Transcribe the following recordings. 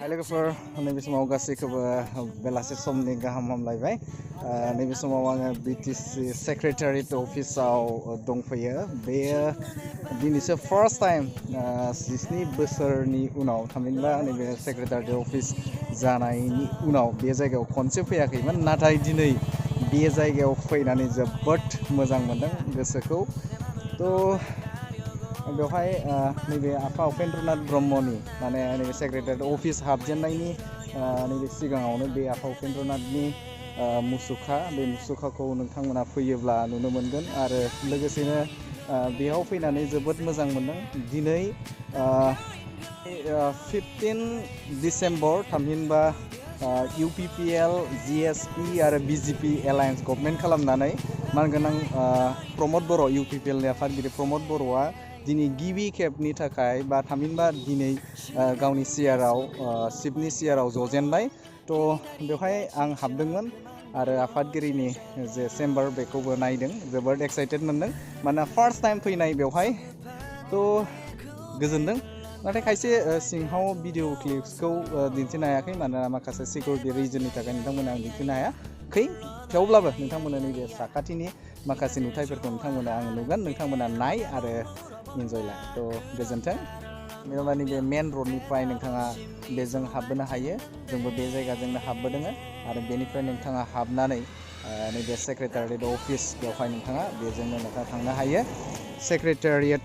लोगोफोर नैबे समाव गासैखौबो बेलासे समनि गाहाम हामलायबाय नैबे समाव आङो बिटिसि सेक्रेटारियेट अफिसाव दंफैयो बेयो दिनैसो फार्स्ट टाइम 17 बोसोरनि उनाव थामहिनबा नैबे सेक्रेटारियेट अफिस जानायनि उनाव बे जायगायाव खनसे फैयाखैमोन नाथाय दिनै बे जायगायाव फैनानै जोबोद मोजां मोनदों गोसोखौ थ' बेवहाय नैबे आफा उपेन्द्रनाथ ब्रह्मनि माने नैबे सेक्रेटारियेट अफिस हाबजेननायनि नैबे सिगाङावनो बे आफा उपेन्द्रनाथनि मुसुखा बे मुसुखाखौ नोंथांमोना फैयोब्ला नुनो मोनगोन आरो लोगोसेनो बेयाव फैनानै जोबोद मोजां मोनदों दिनै 15 डिसेम्बर थामहिनबा UPPL GSP आरो BJP एलायन्स गभर्नमेन्ट खालामनानै मानगोनां प्रमद बर' UPPL नि आफादगिरि प्रमद बर'आ दिनै गिबि खेबनि थाखाय बा थामहिनबा दिनै गावनि सियाराव चिफनि सियाराव जजेनबाय थ' बेवहाय आं हाबदोंमोन आरो आफादगिरिनि जे चेम्बार बेखौबो नायदों जोबोद एक्साइटेड मोनदों मानोना फार्स्ट टाइम फैनाय बेवहाय थ' गोजोनदों नाथाय खायसे सिङाव भिडिअ क्लिप्सखौ दिन्थिनो हायाखै मानोना माखासे सिकिउरिटि रिजननि थाखाय नोंथांमोना आं दिन्थिनो हायाखै थेवब्लाबो नोंथांमोना नैबे साखाथिनि माखासे नुथायफोरखौ नोंथांमोना आं नुगोन नोंथांमोना नाय आरो इन्जय ला थ' गोजोन्थों बेयावबा नैबे मेन रडनिफ्राय नोंथाङा बेजों हाबबोनो हायो जोंबो बे जायगाजोंनो हाबबोदों आरो बेनिफ्राय नोंथाङा हाबनानै नैबे सेक्रेटारियेट अफिस बेवहाय नोंथाङा बेजोंनो नोंथाङा थांनो हायो सेक्रेटारियेट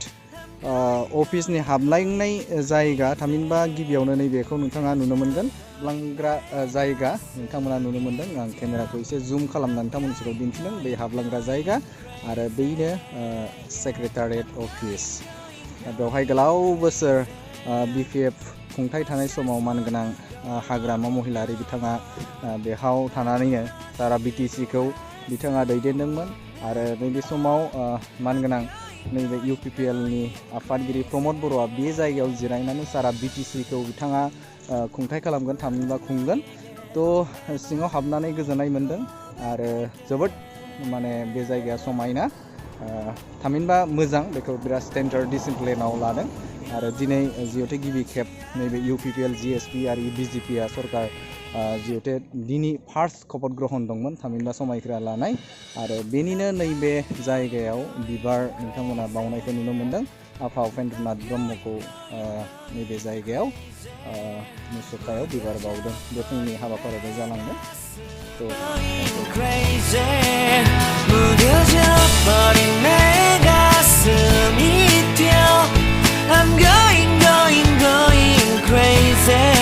अफिसनि हाबलांनाय जायगा थामहिनबा गिबियावनो नैबेखौ नोंथाङा नुनो मोनगोन हाबलांग्रा जायगा नोंथांमोना नुनो मोनदों आं केमेराखौ एसे जुम खालामनानै नोंथांमोननि सिगाङाव दिन्थिदों बे हाबलांग्रा जायगा आरो बेनो सेक्रेटारियेट अफिस बेवहाय गोलाव बोसोर BPF खुंथाय थानाय समाव मानगोनां हाग्रामा महिलारि बिथाङा बेहाव थानानैनो सारा BTCखौ बिथाङा दैदेनदोंमोन आरो नैबे समाव मानगोनां नैबे UPPL नि आफादगिरि प्रमद बर'आ बे जायगायाव जिरायनानै सारा BTCखौ बिथाङा खुंथाय खालामगोन थामहिनबा खुंगोन थ' सिङाव हाबनानै गोजोननाय मोनदों आरो जोबोद माने बे जायगाया समायना थामहिनबा मोजां बेखौ बिराद स्टेन्डार्ड डिसिप्लिनाव लादों आरो दिनै जिहेतु गिबि खेब नैबे UPPL GSP आरो BJP आ सरकार जिहेतु दिनै फार्स्ट शपथ ग्रहण दंमोन थामहिनबा समायखिरा लानाय आरो बेनिनो नैबे जायगायाव बिबार नोंथांमोना बावनायखौ नुनो मोनदों आफा उपेन्द्रनाथ ब्रह्मखौ नैबे जायगायाव मुसुखायाव बिबार बावदों बे फुंनि हाबाफारियाव जालांदों I'm going crazy